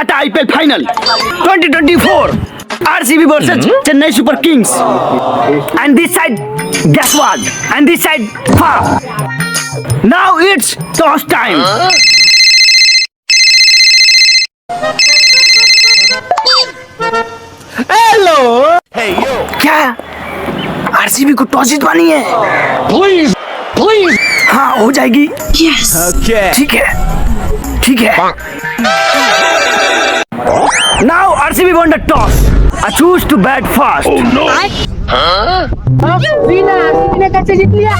Kolkata IPL final 2024 RCB versus Chennai Super Kings. And this side Gaswad and this side Faf. Now it's toss time. Hello. Hey yo. क्या RCB को toss जितवानी है? Please please. हाँ हो जाएगी। Yes. Okay. ठीक है ठीक है। Now RCB won the toss. I choose to bat first. Oh no. Veena RCB ने कैसे जीत लिया?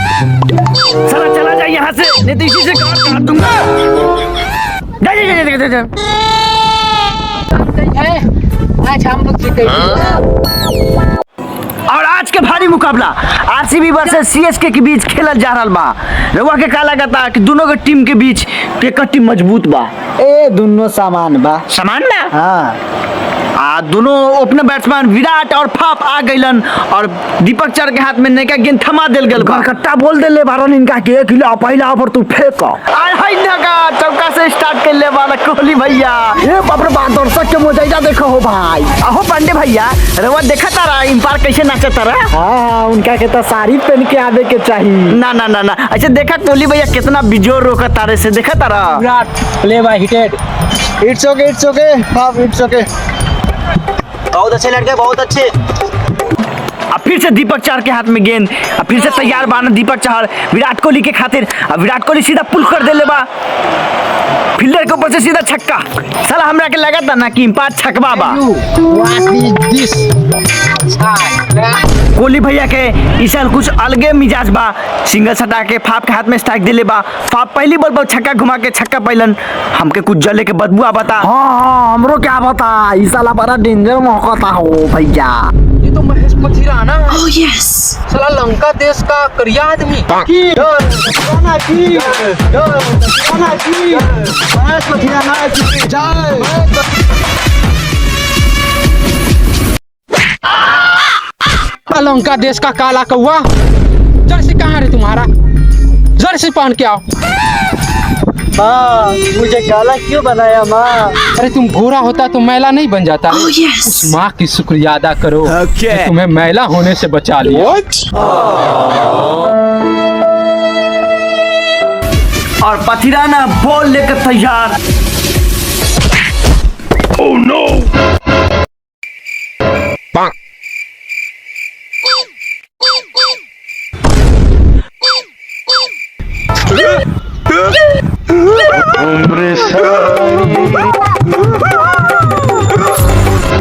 साला चला जा यहाँ से, नहीं तो इसी से काट दूंगा। जा। आज हम लोग जीतेंगे। और आज के भारी मुकाबला RCB वर्सेस CSK के बीच खेलल जा रहा बा। रउआ के का लगता कि दोनों के टीम के बीच केकर टीम मजबूत बा? ए दोनों सामान बा। समान ना? हाँ। दोनों ओपनर बैट्समैन विराट और फाफ आ गइलन और दीपक चर के हाथ में नैका गेंद थमा देल गेल बा। कट्टा बोल देले बारन इनका के खिला पहला ओवर तू फेंक। आय हाय नगा चौका से स्टार्ट कर ले वाला कोहली भैया। ए बाप रे बाप दर्शक के मोजाइजा देखो हो भाई। अहो पांडे भैया रउआ देखा तारा इंपायर कैसे नाचता रहा? हाँ उनका के तो साड़ी पहन के आवे के चाहिए। ना अच्छा देखा कोहली भैया कितना बिजोर रोका तारे से देखा तारा? Virat play by hitted. It's okay half it's okay. बहुत अच्छे लड़के बहुत अच्छे। अब फिर से दीपक चार के हाथ में गेंद, अब फिर से तैयार बाना दीपक चार विराट कोहली के खातिर। अब विराट कोहली सीधा पुल कर दे ले बा फील्डर के ऊपर से सीधा छक्का। साला हमरा के लगा था ना कि इम्पायर छकवा बा। कोहली भैया के इसल कुछ अलगे मिजाज बा। सिंगल सटा के फाप के हाथ में स्ट्राइक दिले बा। फाप पहली बॉल पर छक्का घुमा के छक्का पैलन। हमके कुछ जले के बदबू बता। हाँ हमरो क्या बता इस साला बड़ा डेंजर मौका हो भैया। ये तो महेश मथिराना है। Oh yes. साला लंका देश का करिया आदमी। लंका देश का काला कौवा। जर्सी कहाँ है तुम्हारा? जर्सी पहन के आओ। माँ मुझे काला क्यों बनाया माँ? अरे तुम गोरा होता तो मैला नहीं बन जाता। Oh yes. उस माँ की शुक्रिया अदा करो कि तुम्हें मैला होने से बचा लिया। और पथिराना बॉल लेकर तैयार। Oh no.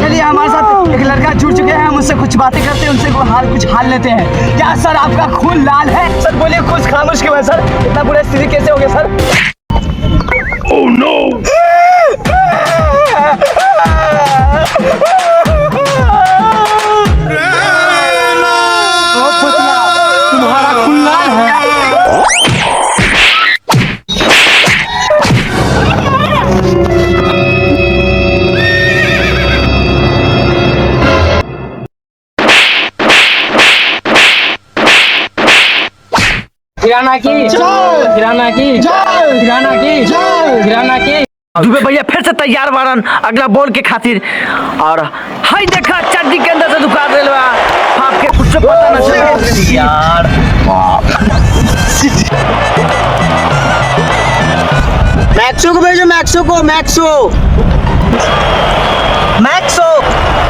चलिए हमारे साथ एक लड़का जुड़ चुके हैं, हम उससे कुछ बातें करते हैं, उनसे कुछ हाल लेते हैं। क्या सर आपका खून लाल है? सर बोलिए कुछ खामोश क्यों है सर? इतना बुरा स्थिति कैसे हो गया सर? Oh no. तुम्हारा खून लाल है। किराना की दुबे भैया फिर से तैयार बारन अगला बॉल के खातिर। और हाय देखा चड्डी के अंदर से दुका रेलवा फाप के कुछ पता न चला यार। मैक्सो को भेजो, मैक्सो।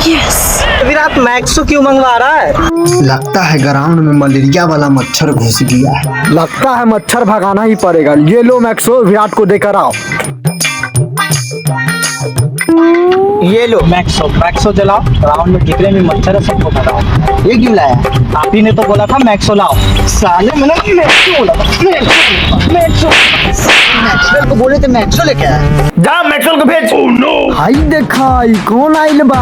Yes. विराट मैक्सो क्यों मंगवा रहा है? लगता है ग्राउंड में मलेरिया वाला मच्छर घुस गया है। लगता है मच्छर भगाना ही पड़ेगा। ये लो मैक्सो विराट को देकर आओ। ये लो मैक्सो जलाओ। ग्राउंड में जितने भी मच्छर है सबको भगाओ। ये क्यों लाया? आप ही ने तो बोला था मैक्सो लाओ। साले मैंने मैक्सो को बोले थे मैक्सो लेके आया। जा मैक्सवेल को भेज। Oh no. हाय देखा ई कौन आइल बा?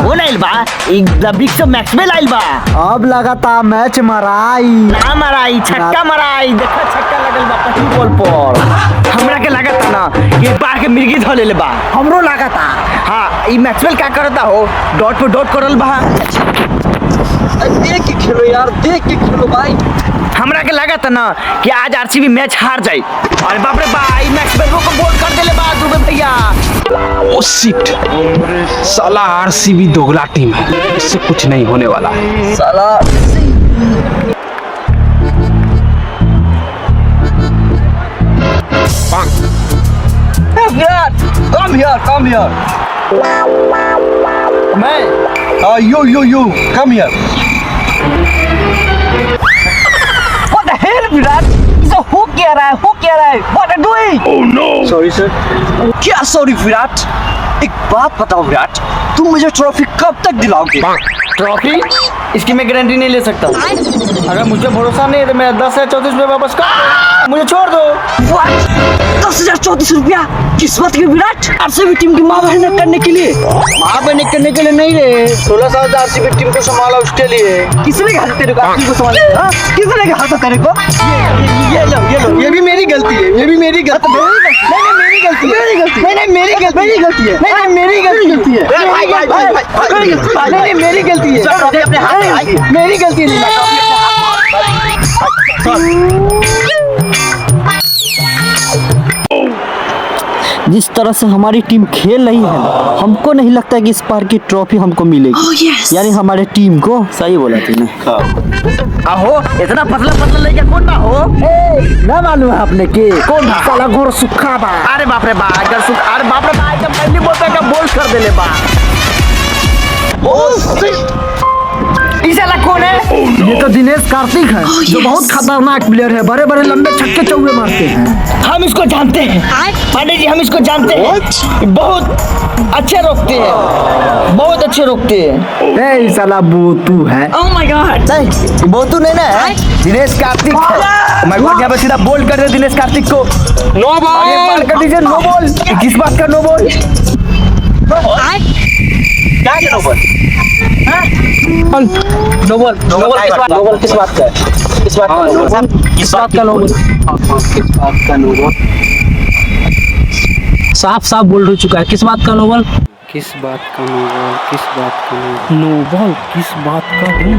कौन आइल बा? एक द बिग शो मैक्सवेल आइल बा। अब लगाता मैच मराई। ना मराई छक्का मराई। देखा छक्का लगल बा पहली बॉल पर। हमरा के लागत ना ये बार के मिर्गी धले ले बा। हमरो लगाता। हाँ ई मैक्सवेल क्या करता हो? डॉट पे डॉट करल बा। देख के खेलो यार, देख के खेलो भाई। हमरा के लगा था ना कि आज आरसीबी मैच हार जाए। अरे बाप रे भाई, मैक्स बेलवो को बोल कर देले बा दुबे भैया। ओ शिट, साला आरसीबी दोगला टीम है, इससे कुछ नहीं होने वाला है। साला विराट, come here. मैं You, come here. What the hell, Virat? इसे हो क्या रहा है? What are you doing? Oh no. Sorry sir. क्या sorry विराट? एक बात बताओ विराट, तुम मुझे ट्रॉफी कब तक दिलाओगे? ट्रॉफी इसकी मैं गारंटी नहीं ले सकता। अगर मुझे भरोसा नहीं है तो मैं 10,034 रुपये वापस कर, मुझे छोड़ दो। What? 10,034 रुपया किस्मत के विराट, आरसीबी टीम की माँ बहन करने के लिए। माँ बहन करने के लिए नहीं रे, 16 साल से आरसीबी टीम को संभाला उसके लिए। किसने कहा था तेरे को आरसीबी को संभालने? हाँ? किसने कहा था तेरे को? ये लो, ये भी मेरी गलती है, ये भी मेरी गलती है। नहीं मेरी गलती है, मेरी गलती है, नहीं मेरी गलती है, मेरी गलती है, नहीं मेरी गलती है, नहीं मेरी गलती है, अपने हाथ में आई, मेरी गलती नहीं। जिस तरह से हमारी टीम खेल रही है, हमको नहीं लगता कि इस बार की ट्रॉफी हमको मिलेगी। यानी हमारे टीम को। सही बोला तूने। आहो, इतना पतला लड़का कौन बा हो? ना मालूम है आपने के कौन बा? साला घोर सुखा बा। अरे बाप रे बा, अरे बाप रे बा, एकदम पहली बॉल पे एकदम बोल कर देले बा। इस साला कौन है? ये तो दिनेश कार्तिक है, जो बहुत खतरनाक प्लेयर है, बड़े बड़े लंबे छक्के चौके मारते हैं। हम इसको जानते हैं पांडे जी, हम इसको जानते हैं। बहुत अच्छे रोकते हैं, बहुत अच्छे रोकते हैं। ए साला बोतू है। नहीं, बोतू नहीं ना है, दिनेश कार्तिक है। मैं यहाँ पे सीधा बोल कर दे दिनेश कार्तिक को। नो बॉल कर दीजिए, नो बॉल। किस बात का नो बॉल? क्या नो बॉल? नो बॉल किस बात का है? किस बात का नो बॉल? किस बात का नो बॉल? किस बात का नो बॉल? साफ बोल हो चुका है, किस बात का नो बॉल? किस बात का नो बॉल? किस बात का नो बॉल? किस बात का नो?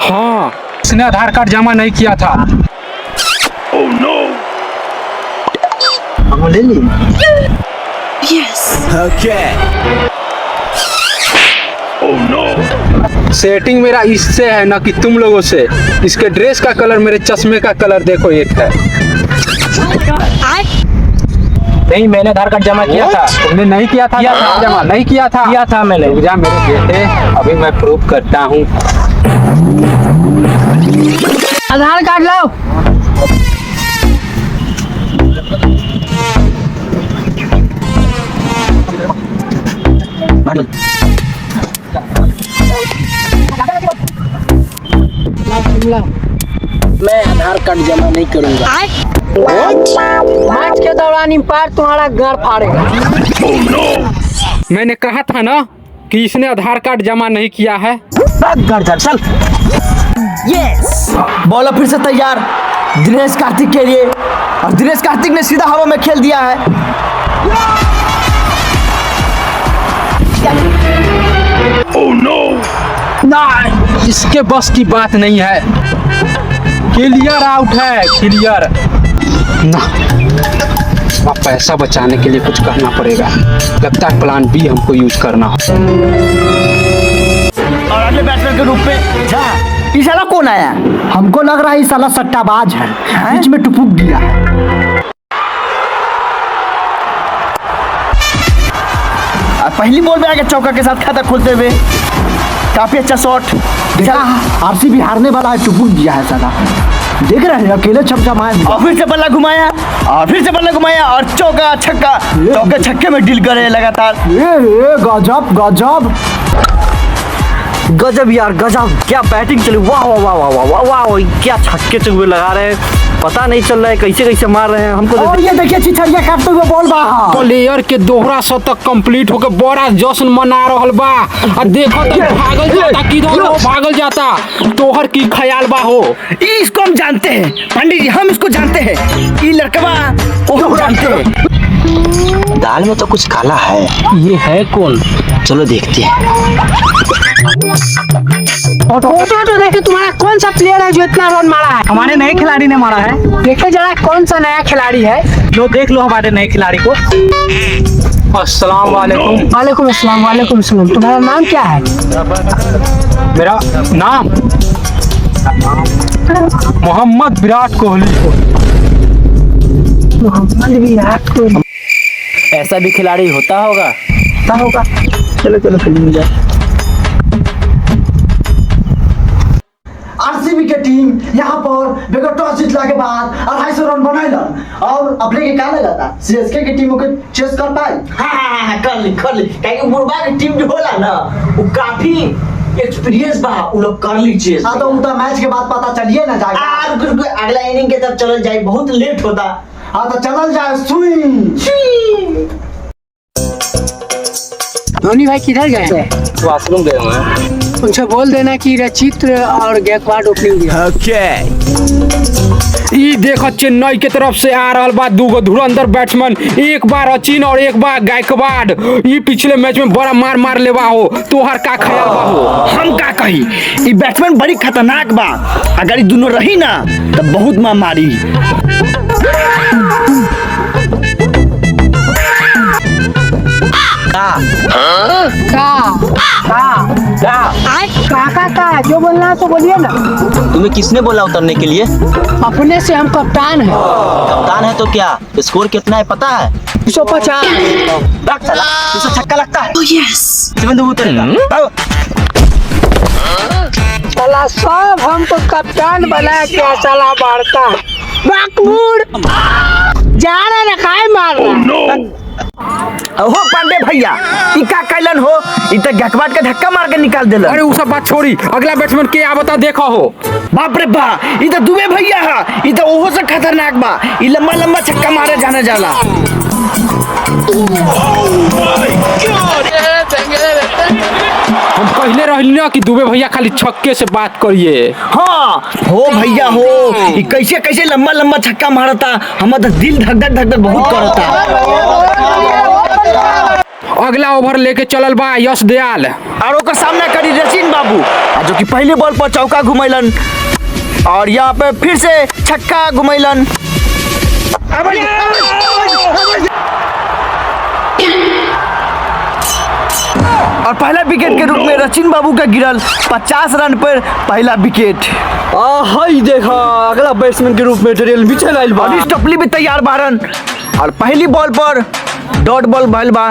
हाँ, उसने आधार कार्ड जमा नहीं किया था। हम ले लिए। सेटिंग मेरा इससे है ना कि तुम लोगों से। इसके ड्रेस का कलर, मेरे चश्मे का कलर देखो एक है। नहीं, मैंने आधार कार्ड जमा किया था। तुमने नहीं किया था? जमा नहीं किया था? किया था मैंने। रुक जा मेरे बेटे, अभी मैं प्रूफ करता हूँ। आधार कार्ड लाओ। मैं आधार कार्ड जमा नहीं करूंगा। मैच के दौरान अंपायर तुम्हारा गाड़ फाड़ेगा। मैंने कहा था ना कि इसने आधार कार्ड जमा नहीं किया है। चल। बॉल फिर से तैयार दिनेश कार्तिक के लिए, और दिनेश कार्तिक ने सीधा हवा में खेल दिया है। इसके बस की बात नहीं है। क्लियर आउट है, क्लियर ना। अब पैसा बचाने के लिए कुछ करना पड़ेगा। लगता है प्लान बी हमको यूज करना हो। और अगले बैट्समैन के रूप में जा, ये साला कौन आया? हमको लग रहा है ये साला सट्टाबाज है, बीच में टुपुक दिया है। पहली बॉल में आके चौका के साथ खाता खोलते हुए काफी अच्छा शॉट। आरसीबी हारने वाला है, टुपुक दिया है साला। देख रहे हैं, अकेले छक्का मार दिया। और फिर से बल्ला घुमाया, और फिर से बल्ला घुमाया, और चौका छक्का, चौके छक्के में डील कर रहे हैं लगातार। गजब गजब गजब यार गजब, क्या बैटिंग चली। वाह वाह वाह वाह वाह वाह वाह, क्या छक्के चौके लगा रहे हैं, पता नहीं चल रहा है कैसे कैसे मार रहे हैं हमको। और ये देखिए चिचरिया काटते हुए बॉल बाहर। प्लेयर के दोहरा शतक कंप्लीट होकर बड़ा जश्न मना रहल बा। और देखो तो भागल जाता, किधर हो भागल जाता, तोहर की ख्याल बा हो। इसको हम जानते हैं पंडित जी, हम इसको जानते हैं। ये लड़कवा वो हम जानते हैं। बाल में तो कुछ काला है। ये है कौन? चलो देखते हैं। फोटो तो देखे तुम्हारा कौन सा प्लेयर है जो इतना रन मारा है? हमारे नए खिलाड़ी ने मारा है। देखे जरा कौन सा नया खिलाड़ी है। लो देख लो हमारे नए खिलाड़ी को। अस्सलाम वालेकुम। वालेकुम अस्सलाम, वालेकुम अस्सलाम। तुम्हारा नाम क्या है? मेरा नाम मोहम्मद विराट कोहली। मोहम्मद विराट कोहली। ऐसा भी खिलाड़ी होता होगा। क्या होगा? चलो चलो फिल्म जाए। आरसीबी के टीम यहाँ पर बेगर टॉस जीतला के बाद 250 रन बनैलन और अपने के का लगता सीएसके की टीम के चेस कर पाई। हाँ कर ली काहे कि मुर्गा की टीम जो होला ना वो काफी एक्सपीरियंस बा, उ लोग कर ली चेस। हाँ तो उनका मैच के बाद पता चलिए ना जाएगा। अगला इनिंग के तरफ चल जाए, बहुत लेट होता। हाँ तो चलल जाए स्विंग। धोनी भाई किधर गए? वॉशरूम गए हुए हैं। उनसे बोल देना कि रचित और गायकवाड ओपनिंग दिया। ई देखो चेन्नई के तरफ से आ रहा बा दूगो धुरंधर बैट्समैन, एक बार अचिन और एक बार गायकवाड। ई पिछले मैच में बड़ा मार लेवा हो, तोहर का ख्याल बा हो? हम का कही, ये बैट्समैन बड़ी खतरनाक बा। अगर ये दोनों रही ना तो बहुत मार मारी। का जो बोलना है तो बोलिए ना। तुम्हें किसने बोला उतरने के लिए? अपने से हम कप्तान है। कप्तान है तो क्या? स्कोर कितना है पता है? 150। तुझे छक्का लगता है? शिवेंद्र उतरेगा। साला सब हमको कप्तान बना क्या साला मारता है। बाकमूड जा रहा ना काय मार रहा। हो पांडे भैया, ई का कैलन हो? ई तो गायकवाड के धक्का मार के निकाल देलन। अरे वो सब बात छोड़ी, अगला बैट्समैन के आवता देखा हो। बाप रे बा, ई तो दुबे भैया है। ई तो ओहो से खतरनाक बा। ई लंबा छक्का मारे जाने जाला। हम पहले रहली ना कि दुबे भैया खाली छक्के से बात करिए। हाँ हो भैया हो, ई कैसे लंबा छक्का मारता। हमारा तो दिल धक धक बहुत करता। अगला ओवर लेके चलल बा यश दयाल और ओकर सामना करी रचिन बाबू, जो कि पहले बॉल पर चौका घुमैलन और यहाँ पे फिर से छक्का घुमैलन। और पहला विकेट के रूप में रचिन बाबू का गिरल 50 रन पर पहला विकेट। हाय देखा अगला बैट्समैन के रूप में डेरियल मिचेल आइल बा। और इस टपली भी तैयार बारन और पहली बॉल पर डॉट बॉल भइल बा।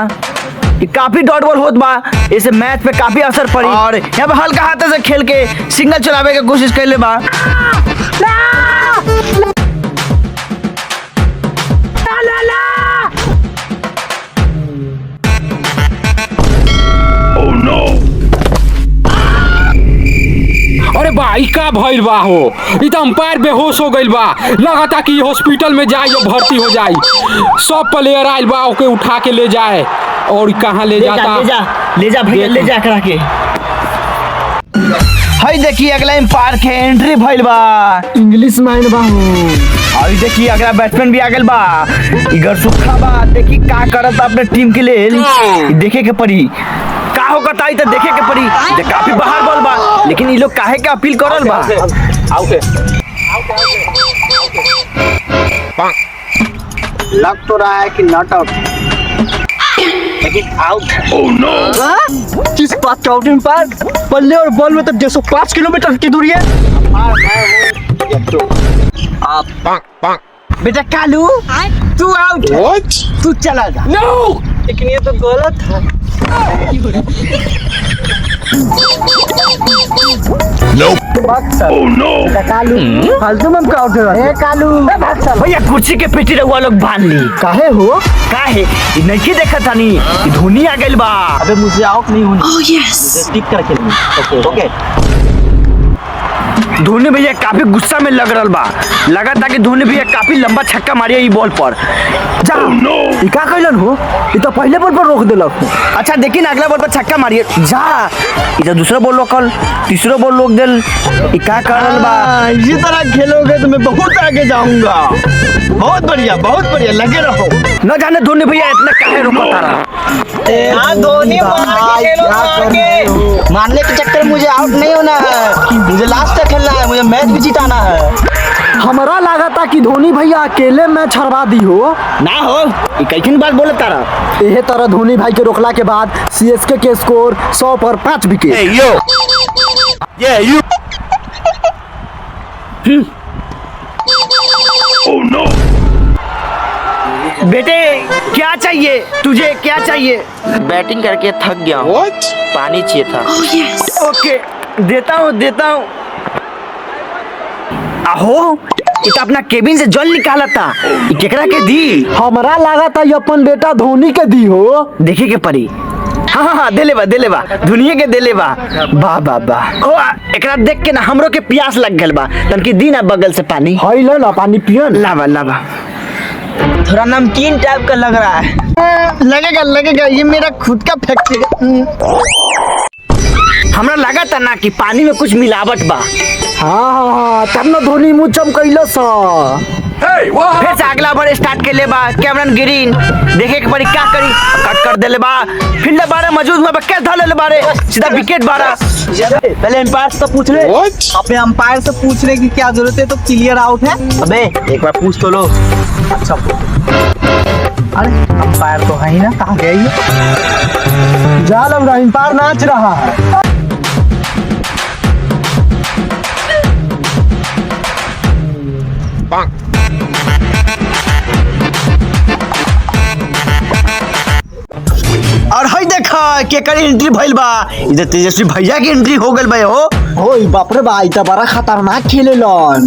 ये काफी डॉट बॉल होत बा, इसे मैच पे काफी असर पड़ी और यहाँ पे हल्का हाथ से खेल के सिंगल चलावे की कोशिश कैले बा। अरे भाई का भइल बा हो? ई तो अंपायर बेहोश हो गइल बा, लगता कि हॉस्पिटल में जाए भर्ती हो जाए। सब प्लेयर आइल बा, ओके उठा के ले जाए। और कहाँ ले जाता? ले जा भैया, ले जा करा के। हाय देखिए अगला एम्पायर के एंट्री भइल बा। इंग्लिश माइन बा हो। और देखिए अगला बैट्समैन भी आ गइल बा। इधर सुखा बा, देखी का करत अपने टीम के लिए। देखे के पड़ी का होगा ताई तो देखे के पड़ी। ये काफी बाहर बॉल बा, लेकिन ये लोग काहे के अपील करल बा। लग तो रहा है कि नॉट आउट, लेकिन आउट। किस बात का आउट एम्पायर? बल्ले और बॉल में तो 105 किलोमीटर की दूरी है। बेटा कालू तू आउट, तू चला जा। नो, लेकिन ये तो गलत है। कालू फालतू में हमको आउट है। कालू भैया कुर्सी के पेटी रहुआ लोग बांध ली। काहे हो? काहे ई नहीं देखा तानी ई धोनी आ गइल बा। अबे मुझे आउट नहीं होनी। मुझे टिक कर खेलनी। ओके धोनी भैया काफी गुस्सा में लग रहा बा। लगा था कि धोनी भैया काफी लंबा छक्का मारिया ई बॉल पर। जा ई का कैलन हो? ई तो पहले बॉल पर रोक देलक। अच्छा देखी ना अगला बॉल पर छक्का मारिए। जा ई तो दूसरा बॉल रोकल, तीसरा बॉल रोक देल। ई का करल बा? इसी तरह खेलोगे तो मैं बहुत आगे जाऊंगा। बहुत बढ़िया लगे रहो। न जाने धोनी भैया इतना काहे रुका तारा। धोनी मारने के चक्कर में मुझे आउट नहीं होना है, मुझे लास्ट तक खेलना है, मुझे मैच भी जिताना है। हमारा लगा था कि धोनी भैया अकेले मैच हरवा दी हो। ना हो ये कैसन बात बोले तारा। यह तरह धोनी भाई के रोकला के बाद सीएसके के स्कोर 100 पर 5 विकेट। बेटे क्या चाहिए तुझे, क्या चाहिए? बैटिंग करके थक गया हूँ, पानी चाहिए था। ओके देता हूँ। आहो ये तो अपना केबिन से जल निकाला था, ये केकरा के दी? हमारा लगा था ये अपन बेटा धोनी के दी हो। देखे के परी। हाँ दे लेबा दुनिया के दे लेबा। वाह ओ एकरा देख के ना हमरो के प्यास लग गल बा, तनकी दी ना बगल से पानी। हाय ला पानी पियन। लावा थोड़ा नमकीन टाइप का लग रहा है। लगेगा ये मेरा खुद का फैक्ट्री। हमरा लगा था ना कि पानी में कुछ मिलावट बा। हाँ तब ना धोनी मुँह चमकैलो सा। फिर से अगला बार स्टार्ट के ले बा कैमरन ग्रीन, देखे के पड़ी क्या करी, कट कर दे ले बा। फील्डर बारे मौजूद में कैच धर ले बारे, सीधा विकेट बारा। पहले अंपायर से पूछ ले। अपने अंपायर से पूछने की क्या जरूरत है, तो क्लियर आउट है। अबे एक बार पूछ तो लो। अच्छा अरे अंपायर तो है ही ना, कहाँ गया ये? जा लग रहा अंपायर नाच रहा है। और हई देखा केकर एंट्री भइल बा, इधर तेजस्वी भैया की एंट्री हो गइल बा। ओए बाप रे बा, इतना बड़ा खतरनाक खेलेलन।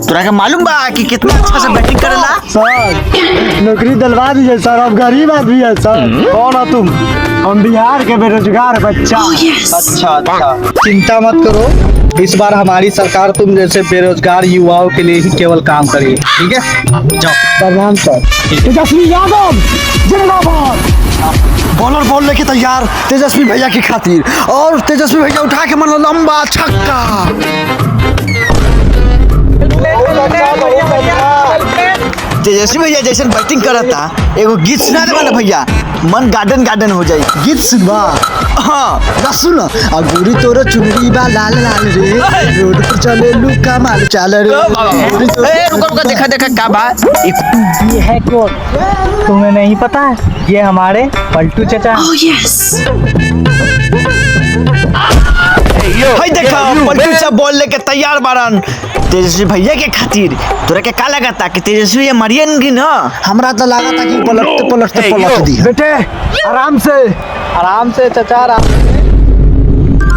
तोरा के मालूम बा कि कितना अच्छा से बैटिंग करेला? सर नौकरी दिलवा दीजिए सर, अब गरीब आदमी है सर। कौन हो तुम? हम बिहार के बेरोजगार बच्चा। अच्छा चिंता मत करो, इस बार हमारी सरकार तुम जैसे बेरोजगार युवाओं के लिए ही केवल काम करेगी, ठीक है? जाओ। प्रणाम सर। तेजस्वी यादव जिंदाबाद। बॉलर बॉल लेके तैयार तेजस्वी भैया की खातिर, और तेजस्वी भैया उठा के मारो लंबा छक्का। तेजस्वी भैया जैसे बैटिंग करता, एगो गीत सुना दे ना भैया, मन गार्डन हो जाए। गीत सुनवा? हाँ ना सुन। अगुरी तोर चुनरी बा लाल लाल रे, रोड पर चले लुका मार चाल रे। रुका देखा का बात। ये है क्यों तुम्हें नहीं पता है? ये हमारे पलटू चचा। हई देखा पलटू चा बॉल लेके तैयार बारन तेजस्वी भैया के खातिर। तोरा के का लगा था कि तेजस्वी ये मरियन की ना? हमरा तो लगा था कि पलटते पलट दी। बेटे आराम से चचा आराम।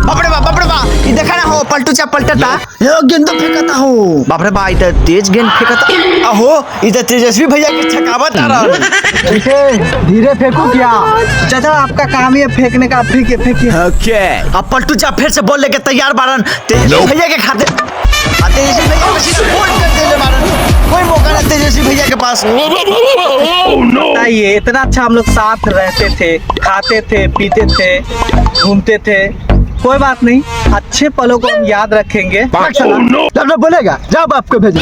बाप रे बा ये देखा ना हो पलटू चा पलटता, ये गेंद फेंकता हो। बाप रे बा इधर तेज गेंद फेंकता। अहो इधर तेजस्वी भैया की छकावत आ रहा। बेटे धीरे फेंको क्या? चाचा आपका काम ही है फेंकने का, फेंकिए। ओके अब पलटू चा फिर से बॉल लेके तैयार बारन तेजस्वी भैया के खातिर। तेजस्वी भैया को सीधा बॉल कर देले बारन, कोई मौका नहीं तेजस्वी भैया के पास। बताइए इतना अच्छा हम लोग साथ रहते थे, खाते थे, पीते थे, घूमते थे। कोई बात नहीं, अच्छे पलों को हम याद रखेंगे। जब बोलेगा जब आपको भेजे।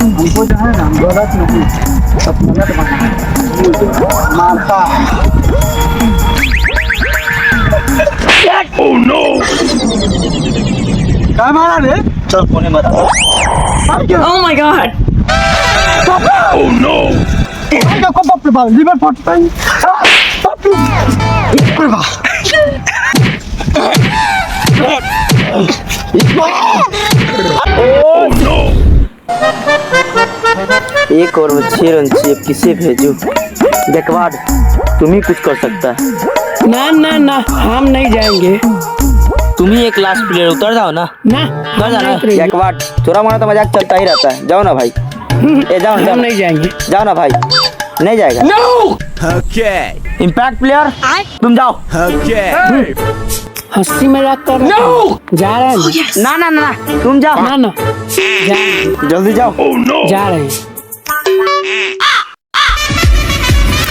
हमको जो है ना गलत नहीं, सब गलत मारता। क्या मारा रे? चल कोने मत। Oh my god! बाप रे बाप, लिवर फटता है। एक ओवर में 6 रन चाहिए, किसे भेजूं? बैकवर्ड तुम ही कुछ कर सकता है। ना हम नहीं जाएंगे। तुम ही एक लास्ट प्लेयर, उतर जाओ ना। उतर जाना बैकवर्ड, थोड़ा मोड़ा तो मजाक चलता ही रहता है। जाओ ना भाई, ए जाओ हम नहीं जाएंगे। जाओ ना भाई, नहीं जाएगा। ओके इम्पैक्ट प्लेयर तुम जाओ। ओके हंसी मजाक कर रहे हो। जा रहे हैं ना तुम जाओ। ना जा जल्दी जाओ। जा रहे हैं।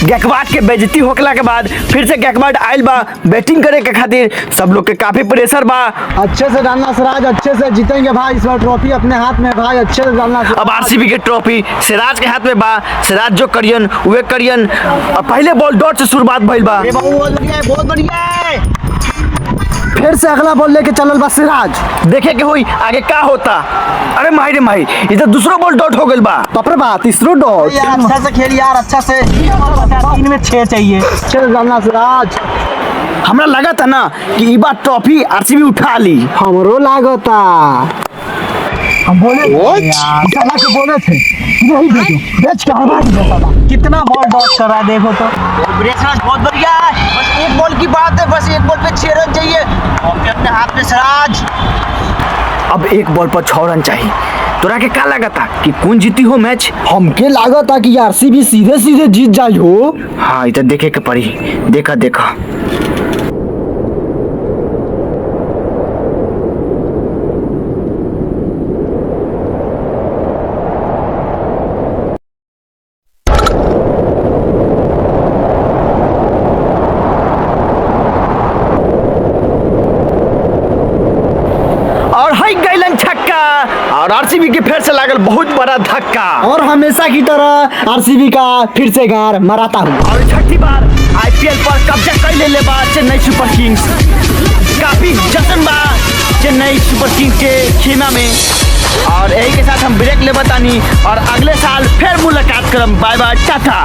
गैकवाड के बेइज्जती होकला के बाद फिर से गैकवाड आइल बा बैटिंग करे के खातिर। सब लोग के काफी प्रेशर बा। अच्छे से डालना सिराज, अच्छे से जीतेंगे भाई, इस बार ट्रॉफी अपने हाथ में भाई, अच्छे से डालना। अब आरसीबी के ट्रॉफी सिराज के हाथ में बा। सिराज जो करियन वे करियन। अब पहले बॉल डॉट से शुरुआत भइल बा। बहुत बढ़िया है। फिर से अगला बॉल लेके चलल बा सिराज। देखे के हुई आगे का होता। अरे माही रे माही, इधर दूसरा बॉल डॉट हो गइल बा। बाप रे बाप, तीसरो डॉट। यार अच्छा से खेल यार, अच्छा से। 3 में 6 चाहिए। अच्छे से डालना सिराज। हमरा लगा था ना कि ई बार ट्रॉफी आरसीबी उठा ली। हमरो लागता। हम बोले चला के बोले थे नहीं बेचो, बेच के हवा देता था। कितना बॉल डॉट कर रहा है देखो तो। ब्रेसलेट बहुत बढ़िया है। बस एक बॉल की बात है, बस एक बॉल पे 6 रन चाहिए। और अपने हाथ में सिराज। अब एक बॉल पर 6 रन चाहिए। तोरा के का लगा था कि कौन जीती हो मैच? हमके लागता कि आरसीबी सीधे सीधे जीत जाई हो। हाँ इधर देखे के पड़ी। देखा देखा और हाई गैलन छक्का। और आरसीबी के फिर से लागल बहुत बड़ा धक्का। और हमेशा की तरह आरसीबी का फिर से गार मराता हूँ। और छठी बार आईपीएल पर कब्जा कर ले बा चेन्नई सुपर किंग्स। काफी जश्न बा चेन्नई सुपर किंग्स के खेमा में। और यही के साथ हम ब्रेक ले बतानी और अगले साल फिर मुलाकात करम। Bye bye, Tata.